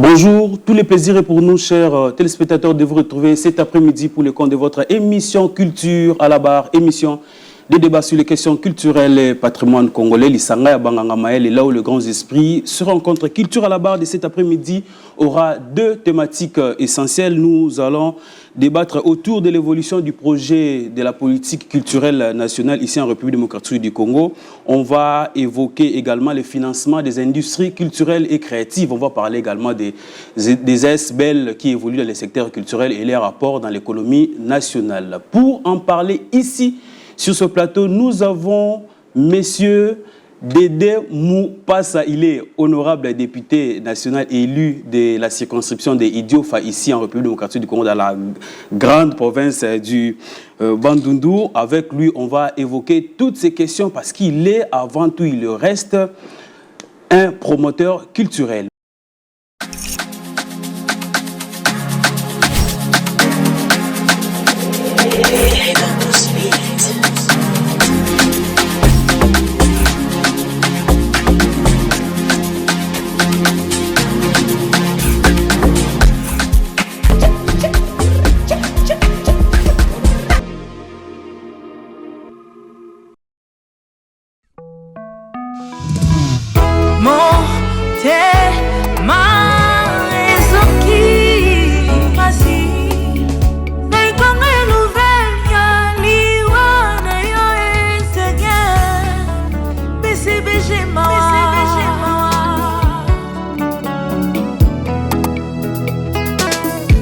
Bonjour, tous les plaisirs est pour nous, chers téléspectateurs, de vous retrouver cet après-midi pour le compte de votre émission Culture à la barre, émission des débats sur les questions culturelles et patrimoine congolais, l'Isanga ya Banganga Maël, et là où le grand esprit se rencontre. Culture à la barre de cet après-midi aura deux thématiques essentielles. Nous allons débattre autour de l'évolution du projet de la politique culturelle nationale ici en République démocratique du Congo. On va évoquer également le financement des industries culturelles et créatives. On va parler également des ASBEL qui évoluent dans les secteurs culturels et les rapports dans l'économie nationale. Pour en parler ici, sur ce plateau, nous avons Monsieur Dédé Moupassa. Il est honorable député national élu de la circonscription de Idiofa ici en République démocratique du Congo, dans la grande province du Bandundu. Avec lui, on va évoquer toutes ces questions parce qu'il est, avant tout, il reste un promoteur culturel.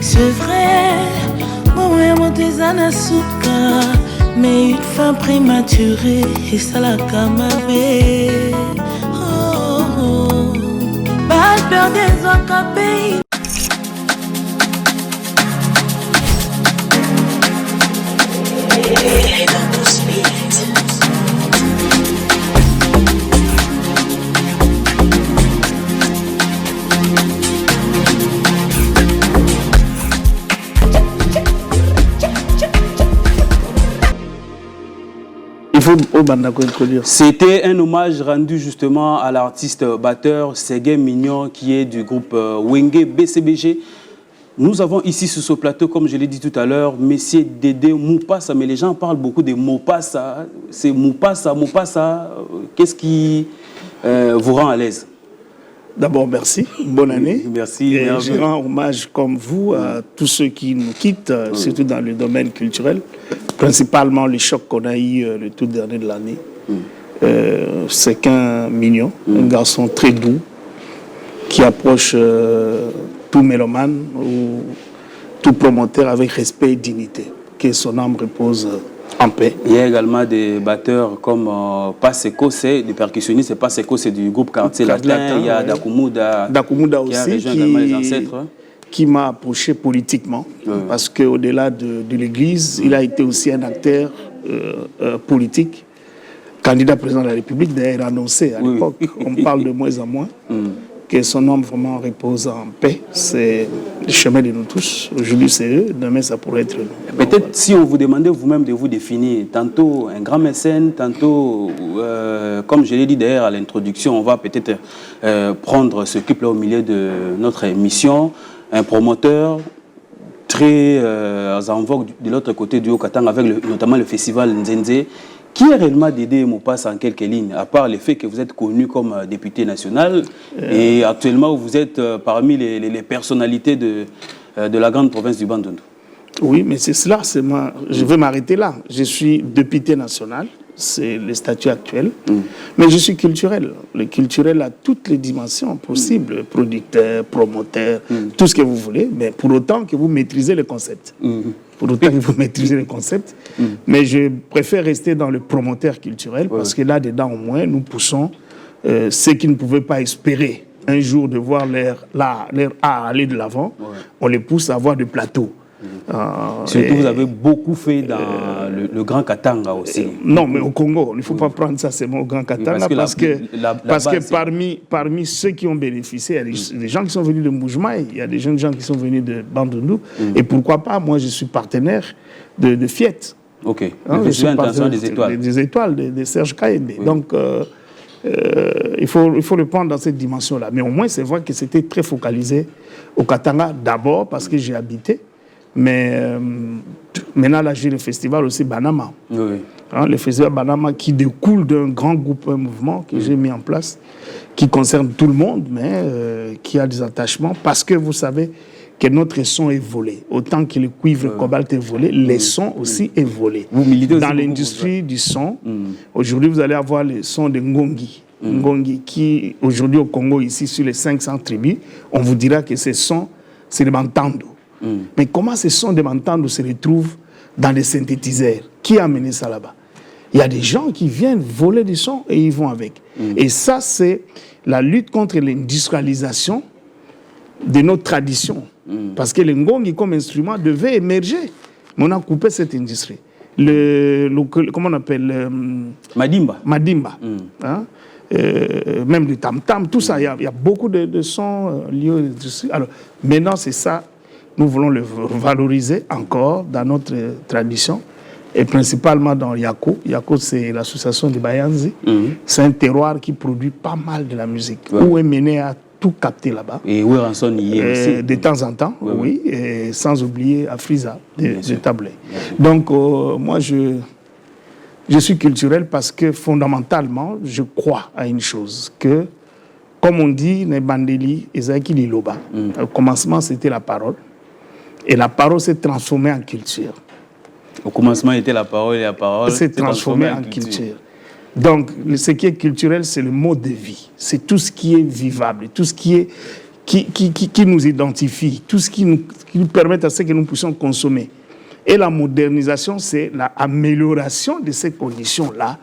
C'est vrai, mais une fin prématurée et ça la camabé. Oh, oh, pas peur des encapés. C'était un hommage rendu justement à l'artiste batteur Ségué Mignon qui est du groupe Wenge BCBG. Nous avons ici sur ce plateau, comme je l'ai dit tout à l'heure, Monsieur Dédé Moupassa, mais les gens parlent beaucoup de Moupassa. C'est Moupassa, Moupassa. Qu'est-ce qui vous rend à l'aise? D'abord, merci. Bonne année. Merci. Et je rends hommage, comme vous, à tous ceux qui nous quittent, surtout dans le domaine culturel, principalement les chocs qu'on a eu le tout dernier de l'année. C'est qu'un mignon, un garçon très doux, qui approche tout mélomane ou tout promoteur avec respect et dignité. Que son âme repose en paix. Il y a également des batteurs comme Paseko, c'est des percussionnistes, c'est Paseko, c'est du groupe Quartier Latin. Il y a Dakumuda aussi, qui m'a approché politiquement, parce qu'au-delà de l'église, il a été aussi un acteur politique, candidat président de la République, d'ailleurs annoncé à l'époque. On parle de moins en moins. Que son âme vraiment repose en paix. C'est le chemin de nous tous. Aujourd'hui, c'est eux. Demain, ça pourrait être nous. Peut-être si on vous demandait vous-même de vous définir, tantôt un grand mécène, tantôt, comme je l'ai dit d'ailleurs à l'introduction, on va peut-être prendre ce clip-là au milieu de notre émission, un promoteur très en vogue de l'autre côté du Haut-Katanga, avec notamment le festival Nzenze. Qui est réellement Dédé Moupassa en quelques lignes, à part le fait que vous êtes connu comme député national et actuellement vous êtes parmi les personnalités de la grande province du Bandundu? Oui, mais c'est cela. Je vais m'arrêter là. Je suis député national, c'est le statut actuel, mais je suis culturel. Le culturel a toutes les dimensions possibles, producteur, promoteur, tout ce que vous voulez, mais pour autant que vous maîtrisez le concept. Pour autant que vous maîtrisez le concept. Mais je préfère rester dans le promoteur culturel parce que là-dedans, au moins, nous poussons ceux qui ne pouvaient pas espérer un jour de voir leur art aller de l'avant. On les pousse à avoir des plateaux. Surtout, vous avez beaucoup fait dans le Grand Katanga aussi. Non, mais au Congo, il ne faut pas prendre ça seulement au Grand Katanga, parce que parmi ceux qui ont bénéficié, il y a des gens qui sont venus de Mboujmaï, il y a des jeunes gens qui sont venus de Bandundu, et pourquoi pas, moi je suis partenaire de Fiet. Ok, le Festival international des étoiles. Des étoiles, de Serge Kaembe. Donc, il faut le prendre dans cette dimension-là. Mais au moins, c'est vrai que c'était très focalisé au Katanga, d'abord parce que j'y habitais. Mais maintenant, là, j'ai le festival aussi Banama. Oui. Hein, le festival Banama qui découle d'un grand groupe, un mouvement que j'ai mis en place, qui concerne tout le monde, mais qui a des attachements. Parce que vous savez que notre son est volé. Autant que le cuivre cobalt est volé, les sons aussi est volé. Vous militez dans l'industrie du son, aujourd'hui, vous allez avoir le son de Ngongi. Ngongi, qui aujourd'hui au Congo, ici, sur les 500 tribus, on vous dira que ces sons, c'est le Mantando. Mais comment ces sons de Mantando se retrouvent dans les synthétiseurs? Qui a amené ça là-bas? Il y a des gens qui viennent voler des sons et ils vont avec. Et ça, c'est la lutte contre l'industrialisation de notre tradition. Parce que le Ngongi comme instrument devait émerger. Mais on a coupé cette industrie. Comment on appelle Madimba. Madimba. Hein? Même le tam-tam, tout ça. Il y a beaucoup de sons liés à l'industrie. Alors, maintenant, c'est ça. Nous voulons le valoriser encore dans notre tradition. Et principalement dans Yako. Yako, c'est l'association de Bayanzi. C'est un terroir qui produit pas mal de la musique. Où est mené à tout capter là-bas. Et où Ranson y est aussi. De temps en temps, oui. Et sans oublier Afriza de Tablé. Donc, moi, je suis culturel parce que fondamentalement, je crois à une chose. Que, comme on dit, les Bandeli, Ezaki Liloba. Au commencement, c'était la parole. Et la parole s'est transformée en culture. Au commencement était la parole et la parole s'est transformée en culture. Donc, ce qui est culturel, c'est le mode de vie. C'est tout ce qui est vivable, tout ce qui nous identifie, tout ce qui nous permet à ce que nous puissions consommer. Et la modernisation, c'est l'amélioration de ces conditions-là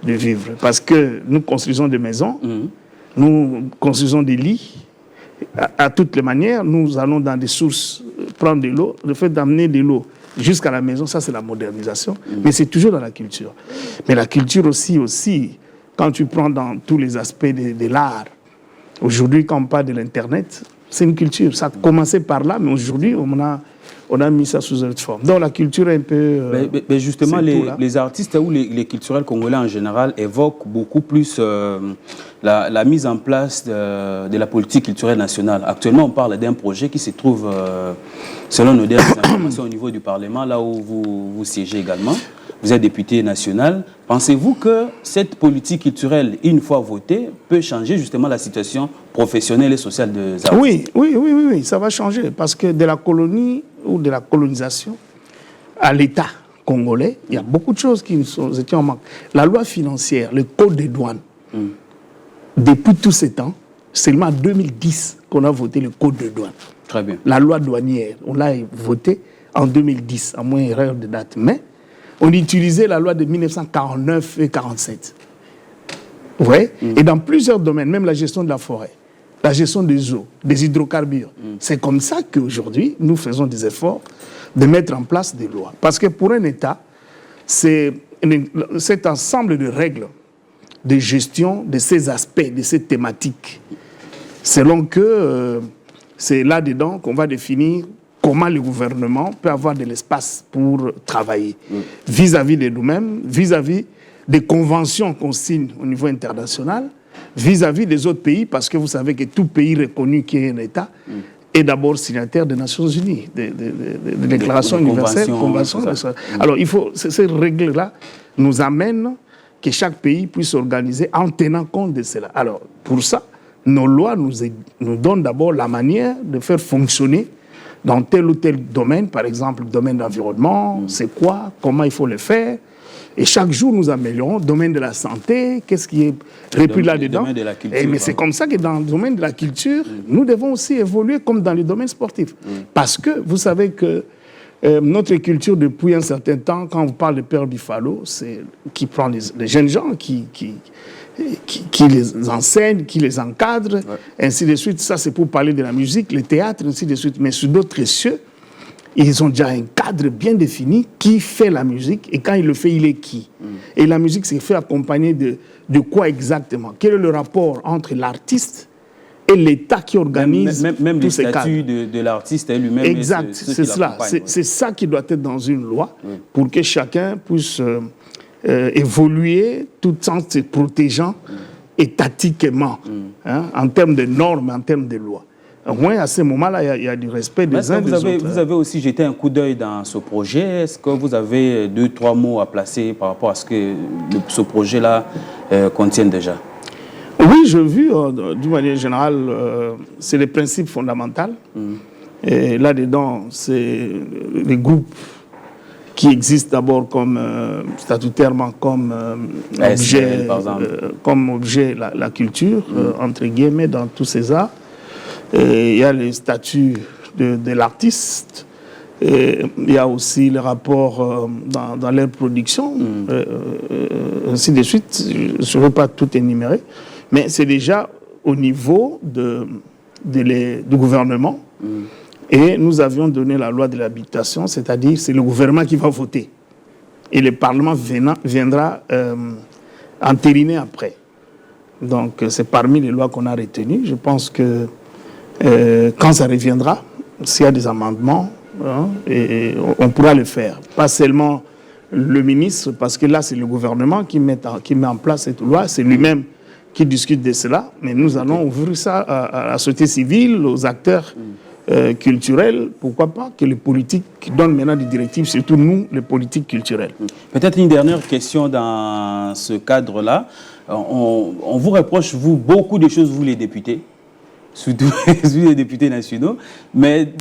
de vivre. Parce que nous construisons des maisons, nous construisons des lits, à toutes les manières, nous allons dans des sources prendre de l'eau. Le fait d'amener de l'eau jusqu'à la maison, ça c'est la modernisation, mais c'est toujours dans la culture. Mais la culture aussi, quand tu prends dans tous les aspects de l'art, aujourd'hui quand on parle de l'Internet, c'est une culture. Ça a commencé par là, mais aujourd'hui on a mis ça sous une autre forme. Donc la culture est un peu... mais justement, les artistes ou les culturels congolais en général évoquent beaucoup plus la mise en place de la politique culturelle nationale. Actuellement, on parle d'un projet qui se trouve, selon nos dernières informations, au niveau du Parlement, là où vous siégez également. Vous êtes député national. Pensez-vous que cette politique culturelle, une fois votée, peut changer justement la situation professionnelle et sociale des artistes? Oui, ça va changer. Parce que de la colonie ou de la colonisation à l'État congolais, il y a beaucoup de choses qui nous étaient en manque. La loi financière, le code des douanes, depuis tous ces temps, seulement en 2010 qu'on a voté le code de douane. Très bien. La loi douanière, on l'a voté en 2010, à moins erreur de date. Mais on utilisait la loi de 1949 et 1947. Ouais. Et dans plusieurs domaines, même la gestion de la forêt, la gestion des eaux, des hydrocarbures. C'est comme ça qu'aujourd'hui, nous faisons des efforts de mettre en place des lois. Parce que pour un État, c'est cet ensemble de règles de gestion de ces aspects, de ces thématiques, selon que c'est là-dedans qu'on va définir comment le gouvernement peut avoir de l'espace pour travailler vis-à-vis de nous-mêmes, vis-à-vis des conventions qu'on signe au niveau international, vis-à-vis des autres pays, parce que vous savez que tout pays reconnu qui est un État est d'abord signataire des Nations Unies, des déclarations universelles, conventions. Alors, ces règles-là nous amènent que chaque pays puisse s'organiser en tenant compte de cela. Alors, pour ça, nos lois nous donnent d'abord la manière de faire fonctionner dans tel ou tel domaine, par exemple le domaine de l'environnement, c'est quoi, comment il faut le faire. Et chaque jour, nous améliorons le domaine de la santé, qu'est-ce qui est repris là-dedans. Mais c'est comme ça que dans le domaine de la culture, nous devons aussi évoluer comme dans le domaine sportif. Parce que vous savez que notre culture, depuis un certain temps, quand on parle de Père Buffalo, c'est qui prend les jeunes gens, qui les enseigne, qui les encadre, ainsi de suite. Ça, c'est pour parler de la musique, le théâtre, ainsi de suite. Mais sur d'autres cieux, ils ont déjà un cadre bien défini qui fait la musique et quand il le fait, il est qui. Et la musique s'est fait accompagner de quoi exactement? Quel est le rapport entre l'artiste et l'État qui organise même tous ces cadres? Même le statut de l'artiste lui-même. Exact, c'est cela. C'est ça qui doit être dans une loi pour que chacun puisse évoluer tout en se protégeant étatiquement, en termes de normes, en termes de lois. Au moins, à ce moment-là, il y a du respect des uns des autres. Vous avez aussi jeté un coup d'œil dans ce projet. Est-ce que vous avez 2-3 mots à placer par rapport à ce que ce projet-là contient déjà? Oui, j'ai vu, d'une manière générale, c'est les principes fondamentaux. Et là-dedans, c'est les groupes qui existent d'abord comme statutairement comme objet, la culture, entre guillemets, dans tous ces arts. Il y a les statuts de l'artiste, il y a aussi les rapports dans leur production, ainsi de suite. Je ne veux pas tout énumérer, mais c'est déjà au niveau du gouvernement. Et nous avions donné la loi de l'habitation, c'est-à-dire c'est le gouvernement qui va voter. Et le Parlement viendra entériner après. Donc c'est parmi les lois qu'on a retenues. Je pense que quand ça reviendra, s'il y a des amendements, et on pourra le faire. Pas seulement le ministre, parce que là, c'est le gouvernement qui met en place cette loi, c'est lui-même qui discute de cela, mais nous allons ouvrir ça à la société civile, aux acteurs culturels, pourquoi pas que les politiques donnent maintenant des directives, surtout nous, les politiques culturelles. Peut-être une dernière question dans ce cadre-là. On vous reproche, vous, beaucoup de choses, vous les députés, surtout les députés nationaux, mais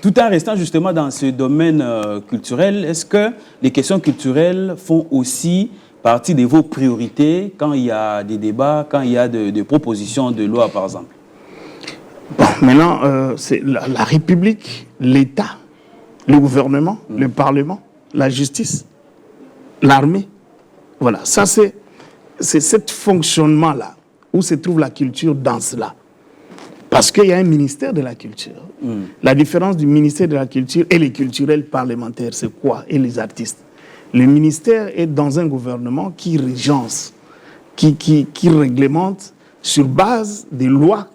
tout en restant justement dans ce domaine culturel, est-ce que les questions culturelles font aussi partie de vos priorités quand il y a des débats, quand il y a des propositions de loi, par exemple? Bon, maintenant, c'est la République, l'État, le gouvernement, le Parlement, la justice, l'armée. Voilà, ça c'est ce fonctionnement-là où se trouve la culture dans cela. Parce qu'il y a un ministère de la culture. La différence du ministère de la culture et les culturels parlementaires, c'est quoi? Et les artistes. Le ministère est dans un gouvernement qui régence, qui réglemente sur base des lois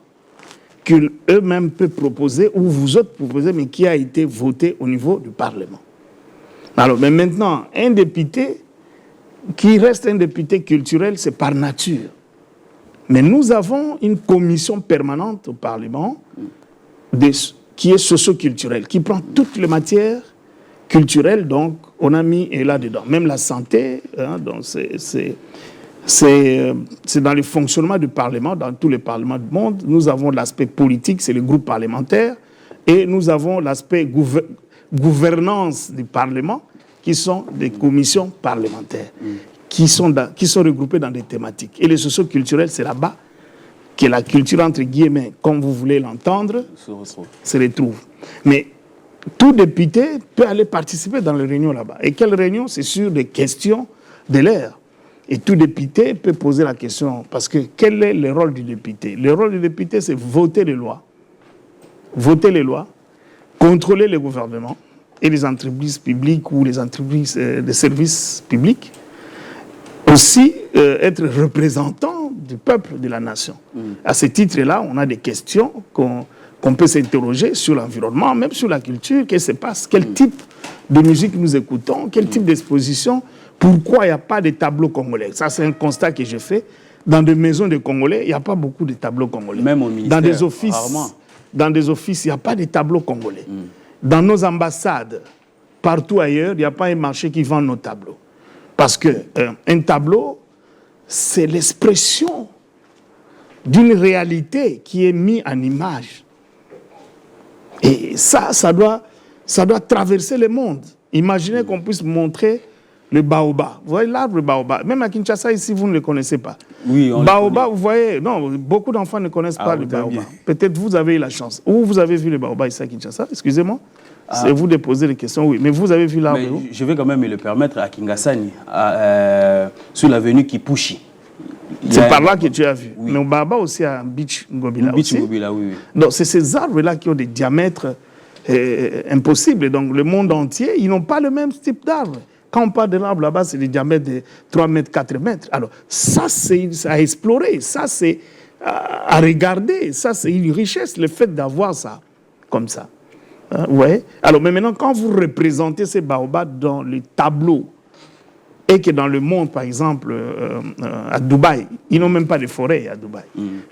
qu'eux-mêmes peuvent proposer, ou vous autres proposez, mais qui a été voté au niveau du Parlement. Alors, mais maintenant, un député qui reste un député culturel, c'est par nature. Mais nous avons une commission permanente au Parlement qui est socio-culturelle, qui prend toutes les matières culturelles, donc on a mis là-dedans. Même la santé, donc c'est dans le fonctionnement du Parlement, dans tous les parlements du monde. Nous avons l'aspect politique, c'est le groupe parlementaire, et nous avons l'aspect gouvernance du Parlement, qui sont des commissions parlementaires. Qui sont regroupés dans des thématiques. Et les socio-culturels, c'est là-bas que la culture, entre guillemets, comme vous voulez l'entendre, se retrouve. Mais tout député peut aller participer dans les réunions là-bas. Et quelles réunions? C'est sur des questions de l'ère. Et tout député peut poser la question, parce que quel est le rôle du député? Le rôle du député, c'est voter les lois. Voter les lois, contrôler le gouvernement et les entreprises publiques ou les entreprises de services publics. Aussi être représentant du peuple, de la nation. À ce titre-là, on a des questions qu'on peut s'interroger sur l'environnement, même sur la culture, qu'est-ce qui se passe, quel type de musique nous écoutons, quel type d'exposition, pourquoi il n'y a pas de tableaux congolais. Ça, c'est un constat que j'ai fait. Dans des maisons de Congolais, il n'y a pas beaucoup de tableaux congolais. Même au ministère, rarement. Dans des offices, il n'y a pas de tableaux congolais. Dans nos ambassades, partout ailleurs, il n'y a pas un marché qui vend nos tableaux. Parce qu'un tableau, c'est l'expression d'une réalité qui est mise en image. Et ça doit traverser le monde. Imaginez qu'on puisse montrer le baobab. Vous voyez l'arbre baobab. Même à Kinshasa, ici, vous ne le connaissez pas. Oui, on baobab, vous voyez, non, beaucoup d'enfants ne connaissent pas le baobab. Peut-être vous avez eu la chance. Où vous avez vu le baobab ici à Kinshasa? Excusez-moi. C'est vous de poser les questions, oui. Mais vous avez vu l'arbre? Je vais quand même me le permettre à Kingasani, sur l'avenue Kipushi. C'est par là que tu as vu. Oui. Mais au Baobab aussi, à Beach Ngobila aussi. Ngobila, oui. Donc, c'est ces arbres-là qui ont des diamètres impossibles. Donc, le monde entier, ils n'ont pas le même type d'arbre. Quand on parle de l'arbre là-bas, c'est des diamètres de 3 mètres, 4 mètres. Alors, ça, c'est à explorer. Ça, c'est à regarder. Ça, c'est une richesse, le fait d'avoir ça comme ça. Ouais. Alors, mais maintenant, quand vous représentez ces baobabs dans les tableaux et que dans le monde, par exemple, à Dubaï, ils n'ont même pas de forêt à Dubaï.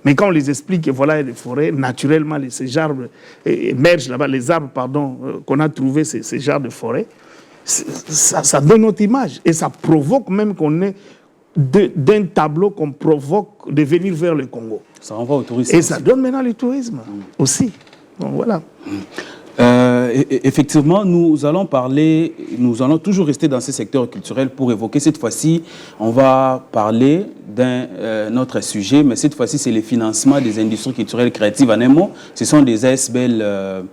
Mais quand on les explique que voilà, il y a des forêts, naturellement, ces arbres émergent là-bas, les arbres, pardon, qu'on a trouvés, ces genres de forêts, ça donne notre image. Et ça provoque même qu'on ait d'un tableau qu'on provoque de venir vers le Congo. Ça renvoie au tourisme. Et ça donne maintenant le tourisme aussi. Donc voilà. Effectivement, nous allons toujours rester dans ce secteur culturel pour évoquer cette fois-ci, on va parler d'un autre sujet, mais cette fois-ci, c'est le financement des industries culturelles créatives. En un mot, ce sont des ASBL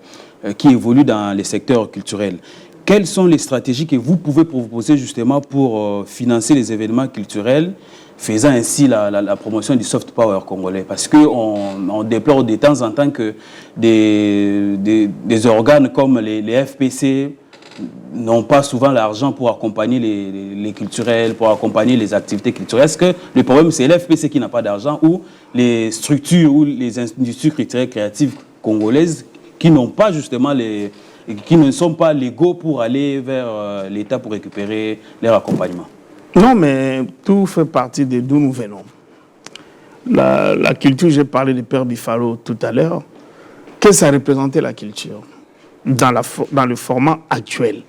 qui évoluent dans les secteurs culturels. Quelles sont les stratégies que vous pouvez proposer justement pour financer les événements culturels, faisant ainsi la promotion du soft power congolais? Parce qu'on déplore de temps en temps que des organes comme les FPC n'ont pas souvent l'argent pour accompagner les culturels, pour accompagner les activités culturelles. Est-ce que le problème, c'est l'FPC qui n'a pas d'argent ou les structures ou les industries culturelles créatives congolaises qui n'ont pas justement qui ne sont pas légaux pour aller vers l'État pour récupérer leur accompagnement? Non, mais tout fait partie de d'où nous venons. La culture, j'ai parlé de Père Bifalo tout à l'heure. Qu'est-ce que ça représentait la culture dans le format actuel?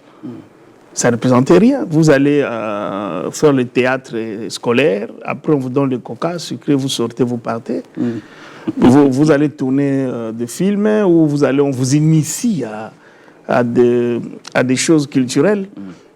Ça ne représentait rien. Vous allez faire le théâtre scolaire, après on vous donne le coca sucré, vous sortez, vous partez. Vous allez tourner des films où on vous initie à des choses culturelles,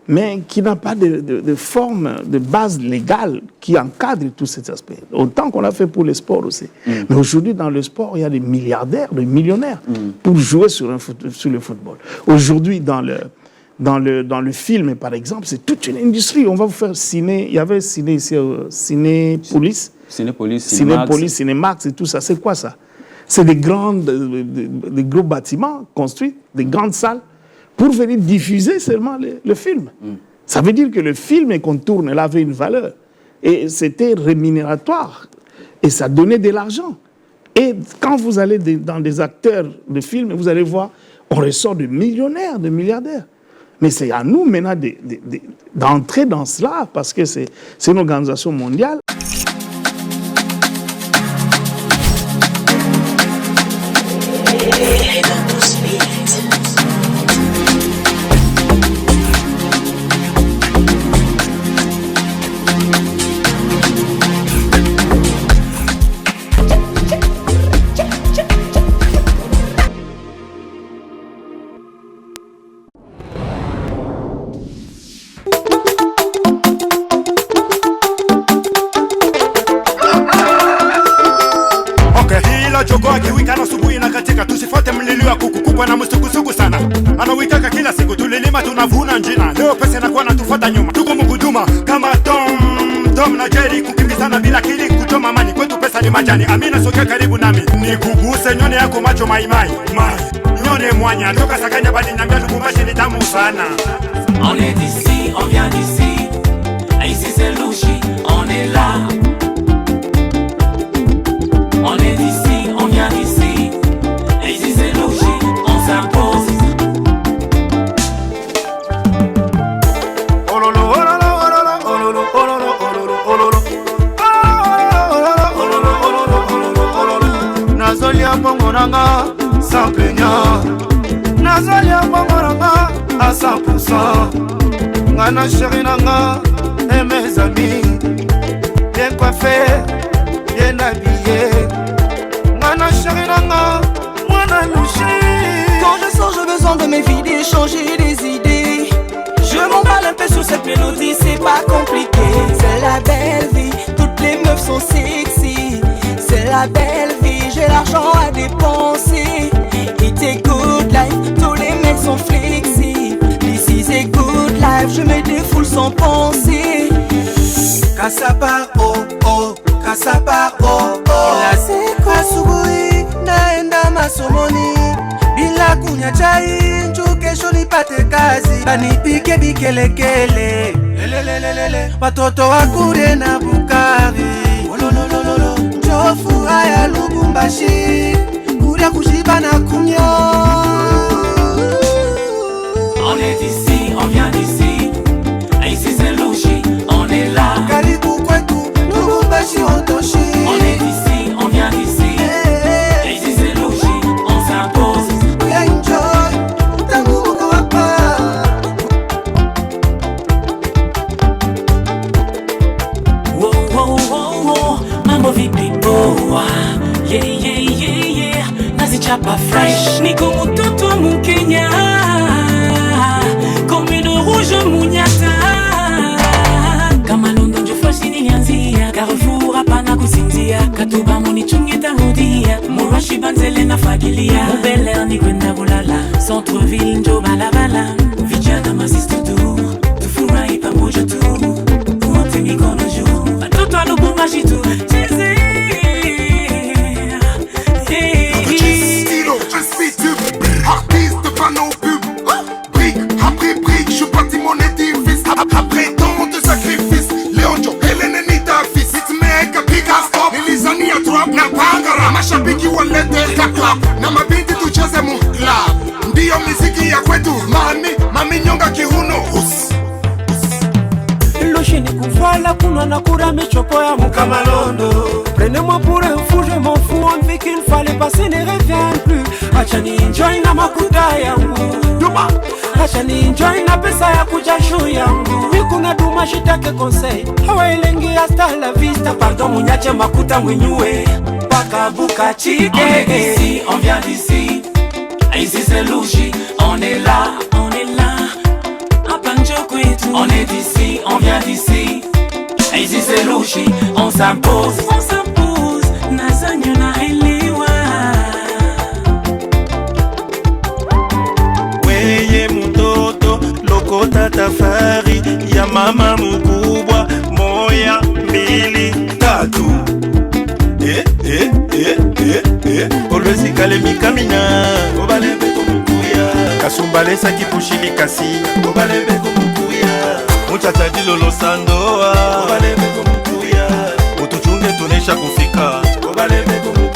mais qui n'a pas de forme, de base légale qui encadre tout cet aspect. Autant qu'on a fait pour le sport aussi. Mais aujourd'hui, dans le sport, il y a des milliardaires, des millionnaires pour jouer sur le football. Aujourd'hui, dans le film, par exemple, c'est toute une industrie. On va vous faire ciné. Il y avait ciné ici, Cinépolis. Cinépolis, Cinémax et tout ça. C'est quoi ça? C'est des gros bâtiments construits, des grandes salles, pour venir diffuser seulement le film. Ça veut dire que le film qu'on tourne, il avait une valeur. Et c'était rémunératoire. Et ça donnait de l'argent. Et quand vous allez dans des acteurs de films, vous allez voir, on ressort de millionnaires, de milliardaires. Mais c'est à nous maintenant d'entrer dans cela, parce que c'est une organisation mondiale. Jogo akiwika na subuhi na katika, tusifuate mlilio wa kuku kubwa na msukusuku sana. Anawikaka kila siku tulilima tunavuna njina. Leo pesa inakuwa natufuata nyuma. Tuko mkuduma kama Tom na Jerry, kukimbizana bila kili, kuchoma mani. Kwetu pesa ni majani. Amina sogea karibu nami. Nikuguse nyone yako macho maimai. Nyone mwanya toka Sakanya bali niambia Lubumbashi ni tamu sana. On est d'ici, on vient d'ici. Ici c'est Louchi, on est là. On est d'ici, on vient d'ici. Et ici c'est Louchi, on s'impose. Ololo, ololo, ololo, ololo, ololo, ololo, ololo. Nazolia bongo nanga, sans plaignant. Nazolia bongo nanga, à 100%. Ngana chéri nanga, et mes amis. Bien coiffé, bien habillé. Quand je sors, j'ai besoin de mes vides, changer des idées. Je m'emballe un peu sur cette mélodie, c'est pas compliqué. C'est la belle vie, toutes les meufs sont sexy. C'est la belle vie, j'ai l'argent à dépenser. It a good life, tous les mecs sont flexibles. This is a good life, je me défoule sans penser. Kasapa oh oh, kasapa oh oh. La c'est quoi Subui, naenda masomoni. Bila kunya chai, njuke shoni pate kazi. Banipike bikelekele, lelelelele. Watoto wakure na Bukari, ololololo. Njofu haya Lubumbashi, kuria kushiba na kumyo. On est d'ici, on vient d'ici. Et ici c'est Louchi, Niko mutoto mu Kenya, comme une rouge munyata. Kama London je fascine nyanzia, Carrefour hapana kusinzia, Katuba munichungita rudia, Murashi banzele na fagilia, Bel Air ni kwenda kulala, Centre-ville njo balabala, vijana masistutu, tufurahi pamoja tu, wote mikono juu, watoto wa Lubumbashi tu, cheze. Artiste, pas nos pubs. Brique après brique, je bâtis mon édifice. Après tant de sacrifices, Léon Jo, Hélène et Nita fils. It's mega big ass top. Nilizani ya trap na pangara. Mashabiki walete clap. Na mabinti tucheze mu club. Ndiyo miziki ya kwetu. Mami nyonga kiuno. Loche ni kuvala kuna na kura mechopo ya Mukamalondo. Prenez-moi pour un fou, je m'en fous. On dit qu'il fallait passer, ne revient plus. Achani enjoy na makuta yangu Duma Achani enjoy na pesa ya kujashu yangu Mikuna duma shitake conseil Hawa ilengi hasta la vista Pardon munyache makuta mwenyue Baka buka chike. On est d'ici, on vient d'ici. Ici c'est Louchi, on est là, on est là. Apanjoko et tout. On est d'ici, on vient d'ici. Ici c'est Louchi, on s'impose. On s'impose, nazanyo na elewa. Weye mutoto, lokota tafari. Ya mama mkubwa, moya, mbili, tatu. Olwezi kale mikamina obalebe kumukuya Kasumbale saki pushili kasi obalebe kumukuya Muchacha dilolo sandoa obalebe kumukuya Mutuchunge tunesha kufika obalebe kumukuya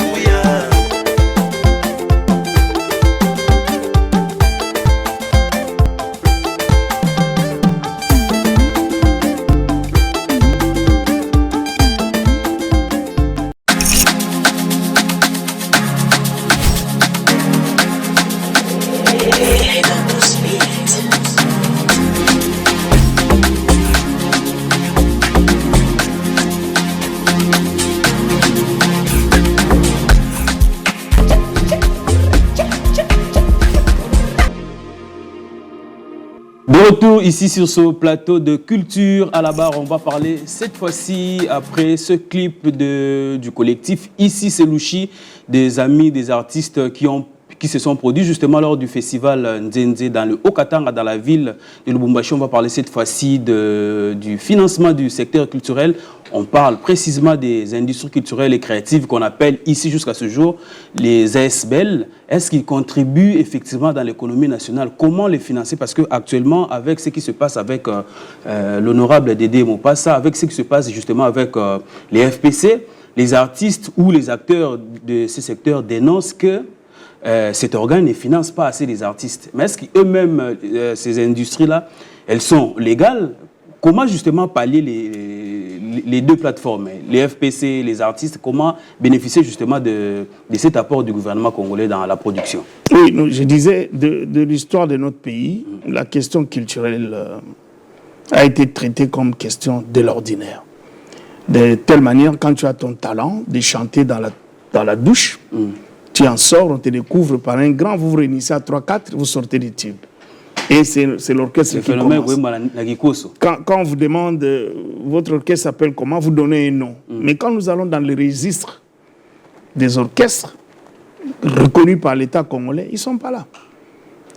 De retour ici sur ce plateau de culture à la barre, on va parler cette fois-ci, après ce clip du collectif Ici c'est Louchi, des amis, des artistes qui se sont produits justement lors du festival Nzenze dans le Haut-Katanga, dans la ville de Lubumbashi. On va parler cette fois-ci du financement du secteur culturel. On parle précisément des industries culturelles et créatives qu'on appelle ici jusqu'à ce jour les ASBEL. Est-ce qu'ils contribuent effectivement dans l'économie nationale? Comment les financer? Parce qu'actuellement, avec ce qui se passe avec l'honorable Dédé Mopassa, avec ce qui se passe justement avec les FPC, les artistes ou les acteurs de ce secteur dénoncent que cet organe ne finance pas assez les artistes. Mais est-ce qu'eux-mêmes, ces industries-là, elles sont légales? Comment justement pallier les deux plateformes, les FPC, les artistes, comment bénéficier justement de cet apport du gouvernement congolais dans la production? Oui, je disais, de l'histoire de notre pays, la question culturelle a été traitée comme question de l'ordinaire. De telle manière, quand tu as ton talent de chanter dans la douche, tu en sors, on te découvre par un grand, vous vous réunissez à 3-4, vous sortez des tubes. Et c'est l'orchestre qui commence. Quand on vous demande, votre orchestre s'appelle comment, vous donnez un nom. Mais quand nous allons dans le registre des orchestres reconnus par l'État congolais, ils ne sont pas là.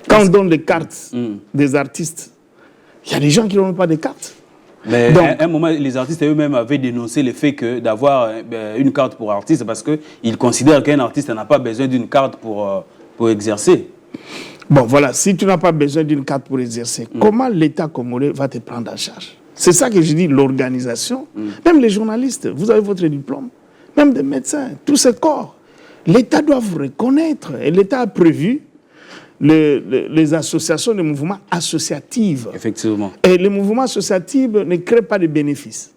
Quand on donne les cartes des artistes, il y a des gens qui n'ont pas de cartes. Mais donc, à un moment, les artistes eux-mêmes avaient dénoncé le fait d'avoir une carte pour artiste parce qu'ils considèrent qu'un artiste n'a pas besoin d'une carte pour exercer. Bon, voilà, si tu n'as pas besoin d'une carte pour exercer, comment l'État congolais va te prendre en charge? C'est ça que je dis, l'organisation. Même les journalistes, vous avez votre diplôme, même des médecins, tous ces corps. L'État doit vous reconnaître. Et l'État a prévu les associations, les mouvements associatifs. Effectivement. Et les mouvements associatifs ne créent pas de bénéfices.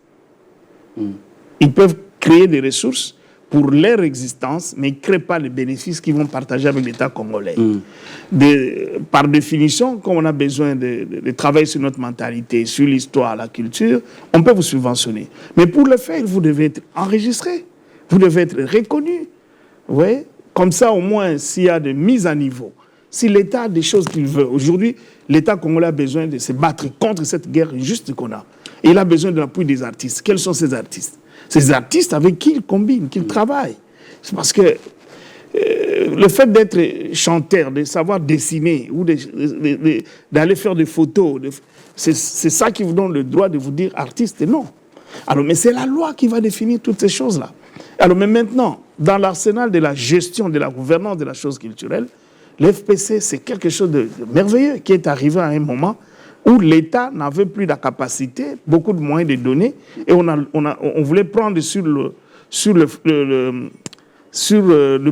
Ils peuvent créer des ressources pour leur existence, mais ils ne créent pas de bénéfices qu'ils vont partager avec l'État congolais. Par définition, quand on a besoin de travailler sur notre mentalité, sur l'histoire, la culture, on peut vous subventionner. Mais pour le faire, vous devez être enregistré, vous devez être reconnu. Ouais. Comme ça, au moins, s'il y a des mises à niveau, si l'État a des choses qu'il veut, aujourd'hui, l'État congolais a besoin de se battre contre cette guerre injuste qu'on a. Et il a besoin de l'appui des artistes. Quels sont ces artistes? Ces artistes avec qui il combine, qu'il travaille. C'est parce que le fait d'être chanteur, de savoir dessiner ou d'aller faire des photos, c'est ça qui vous donne le droit de vous dire artiste, non. Alors, mais c'est la loi qui va définir toutes ces choses-là. Alors, mais maintenant, dans l'arsenal de la gestion, de la gouvernance de la chose culturelle, l'FPC, c'est quelque chose de merveilleux qui est arrivé à un moment où l'État n'avait plus la capacité, beaucoup de moyens de donner, et on voulait prendre sur le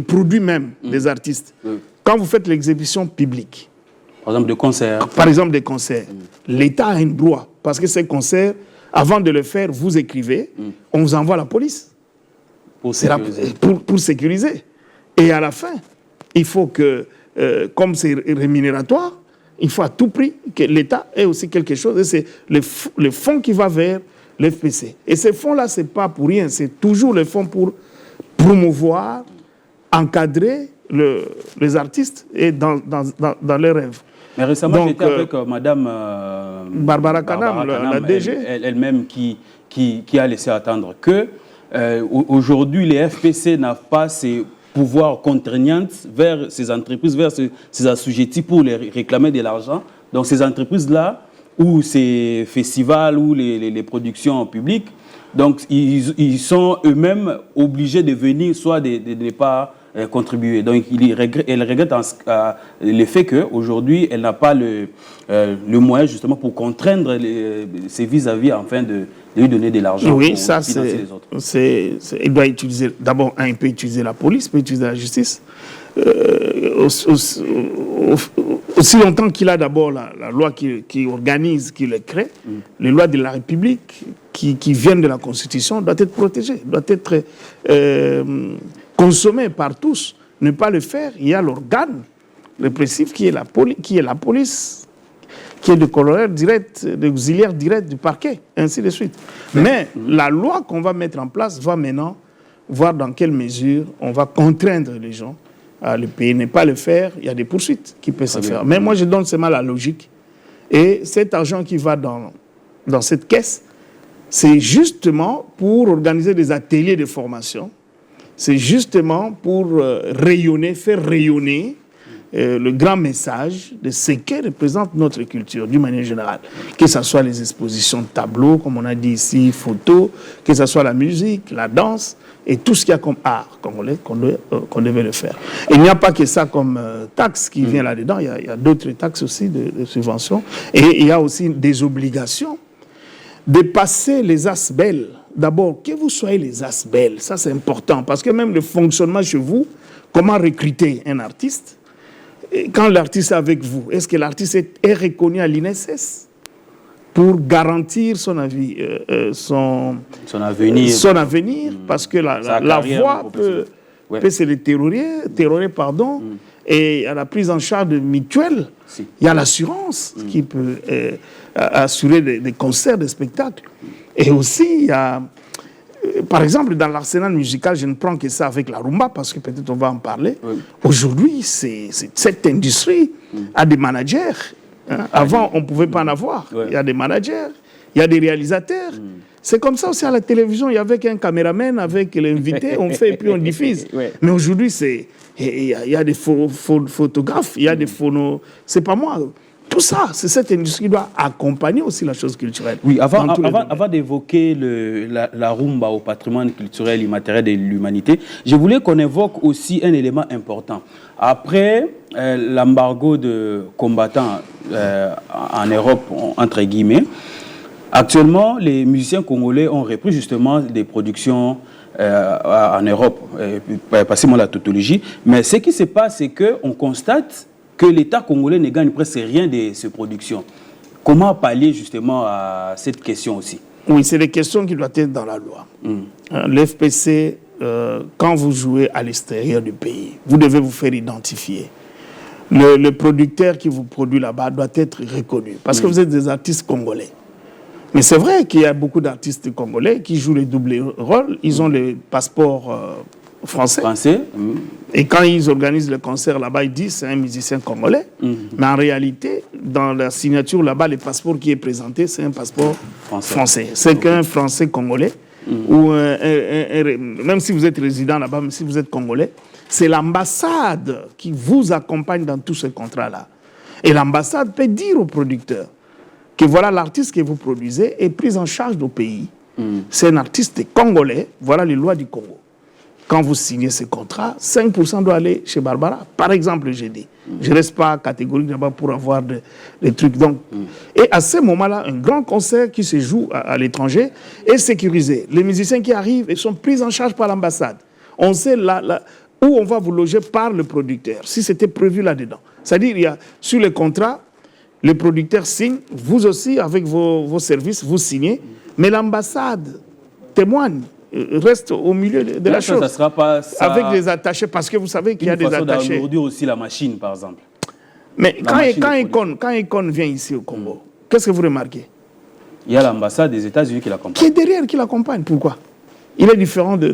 produit même des artistes. Quand vous faites l'exhibition publique, par exemple des concerts. Par exemple des concerts, l'État a un droit, parce que ces concerts, avant de le faire, vous écrivez, on vous envoie la police. Pour sécuriser. Et à la fin, il faut que, comme c'est rémunératoire, il faut à tout prix que l'État ait aussi quelque chose. Et c'est le fonds qui va vers l'FPC. Et ces fonds-là, ce n'est pas pour rien. C'est toujours le fonds pour promouvoir, encadrer les artistes et dans leurs rêves. Mais récemment, j'étais avec Madame Barbara Kanam, la DG. Elle-même qui a laissé attendre que aujourd'hui, les FPC n'ont pas ces pouvoirs contraignants vers ces entreprises, vers ces assujettis pour les réclamer de l'argent. Donc ces entreprises-là, ou ces festivals, ou les productions publiques, donc ils sont eux-mêmes obligés de venir, soit de ne pas contribuer. Donc elle regrette le fait qu'aujourd'hui, elle n'a pas le moyen justement pour contraindre ses vis-à-vis afin de lui donner de l'argent pour financer les autres. Il doit utiliser, d'abord, il peut utiliser la police, il peut utiliser la justice. Aussi longtemps qu'il a d'abord la loi qui organise, qui le crée, les lois de la République qui viennent de la Constitution doivent être protégées, doivent être consommées par tous. Ne pas le faire, il y a l'organe répressif qui est la police, qui est de corollaire direct, d'auxiliaire direct du parquet, ainsi de suite. Mais la loi qu'on va mettre en place va maintenant voir dans quelle mesure on va contraindre les gens à le payer. Ne pas le faire, il y a des poursuites qui peuvent se faire. Mais moi, je donne seulement la logique. Et cet argent qui va dans cette caisse, c'est justement pour organiser des ateliers de formation. C'est justement pour rayonner, faire rayonner le grand message de ce que représente notre culture, d'une manière générale. Que ce soit les expositions de tableaux, comme on a dit ici, photos, que ce soit la musique, la danse, et tout ce qu'il y a comme art qu'on devait le faire. Et il n'y a pas que ça comme taxe qui vient là-dedans, il y a d'autres taxes aussi de subventions, et il y a aussi des obligations de passer les ASBEL. D'abord, que vous soyez les ASBEL, ça c'est important, parce que même le fonctionnement chez vous, comment recruter un artiste, quand l'artiste est avec vous, est-ce que l'artiste est reconnu à l'INSS pour garantir son avenir, parce que la voix peut se détériorer, et à la prise en charge mutuelle, il y a l'assurance qui peut assurer des concerts, des spectacles. Et aussi, il y a, par exemple, dans l'arsenal musical, je ne prends que ça avec la rumba, parce que peut-être on va en parler. Aujourd'hui, cette industrie a des managers. Avant, on ne pouvait pas en avoir. Il y a des managers, il y a des réalisateurs. C'est comme ça aussi à la télévision. Il y avait un caméraman avec l'invité, on fait et puis on diffuse. Mais aujourd'hui, il y a des photographes, il y a des phonos. C'est pas moi. Tout ça, c'est cette industrie qui doit accompagner aussi la chose culturelle. Oui, avant d'évoquer la rumba au patrimoine culturel immatériel de l'humanité, je voulais qu'on évoque aussi un élément important. Après l'embargo de combattants en Europe, entre guillemets, actuellement, les musiciens congolais ont repris justement des productions en Europe, passez-moi la tautologie. Mais ce qui se passe, c'est qu'on constate que l'État congolais ne gagne presque rien de ces productions. Comment pallier justement à cette question aussi? Oui, c'est des questions qui doivent être dans la loi. L'FPC, quand vous jouez à l'extérieur du pays, vous devez vous faire identifier. Le producteur qui vous produit là-bas doit être reconnu, parce que vous êtes des artistes congolais. Mais c'est vrai qu'il y a beaucoup d'artistes congolais qui jouent les doubles rôles. Ils ont les passeports français. Français. Et quand ils organisent le concert là-bas, ils disent c'est un musicien congolais. Mais en réalité, dans la signature là-bas, le passeport qui est présenté, c'est un passeport français. C'est qu'un Français congolais, ou même si vous êtes résident là-bas, même si vous êtes congolais, c'est l'ambassade qui vous accompagne dans tout ce contrat-là. Et l'ambassade peut dire au producteur que voilà l'artiste que vous produisez est pris en charge au pays. C'est un artiste congolais, voilà les lois du Congo. Quand vous signez ce contrat, 5% doit aller chez Barbara. Par exemple, j'ai dit. Je ne reste pas catégorique là-bas pour avoir des trucs. Donc, et à ce moment-là, un grand concert qui se joue à l'étranger est sécurisé. Les musiciens qui arrivent ils sont pris en charge par l'ambassade. On sait où on va vous loger par le producteur, si c'était prévu là-dedans. C'est-à-dire, il y a, sur le contrat, le producteur signe, vous aussi, avec vos services, vous signez, mais l'ambassade témoigne, reste au milieu de la chose. Ça sera pas ça, avec les attachés, parce que vous savez qu'il y a des attachés. Aujourd'hui aussi la machine, par exemple. Mais quand Econ vient ici au Congo, qu'est-ce que vous remarquez? Il y a l'ambassade des États-Unis qui l'accompagne. Qui est derrière, qui l'accompagne. Pourquoi? Il est différent de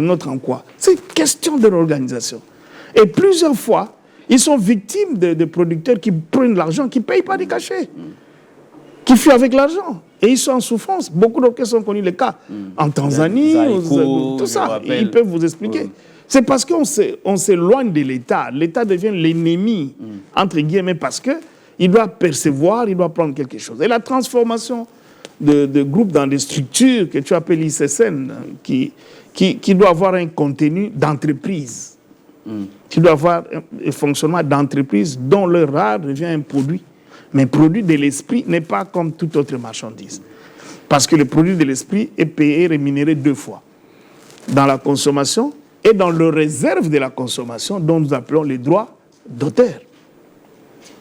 notre en quoi? C'est une question de l'organisation. Et plusieurs fois, ils sont victimes de producteurs qui prennent l'argent, qui ne payent pas des cachets, qui fuient avec l'argent. Et ils sont en souffrance. Beaucoup d'orchestres ont connu le cas. En Tanzanie, tout ça. Ils peuvent vous expliquer. C'est parce qu'on s'éloigne de l'État. L'État devient l'ennemi, entre guillemets, parce qu'il doit percevoir, il doit prendre quelque chose. Et la transformation de groupes dans des structures que tu appelles ICSN, qui doit avoir un contenu d'entreprise. Tu dois avoir un fonctionnement d'entreprise dont le rare devient un produit. Mais le produit de l'esprit n'est pas comme toute autre marchandise. Parce que le produit de l'esprit est payé et rémunéré 2 fois. Dans la consommation et dans le réserve de la consommation dont nous appelons les droits d'auteur.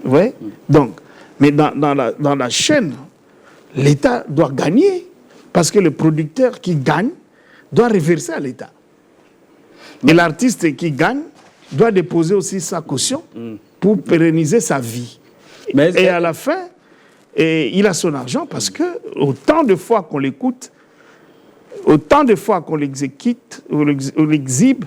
Vous voyez? Donc, mais dans la chaîne, l'État doit gagner parce que le producteur qui gagne doit reverser à l'État. Et l'artiste qui gagne doit déposer aussi sa caution pour pérenniser sa vie. Et à la fin, il a son argent parce que autant de fois qu'on l'écoute, autant de fois qu'on l'exécute ou l'exhibe,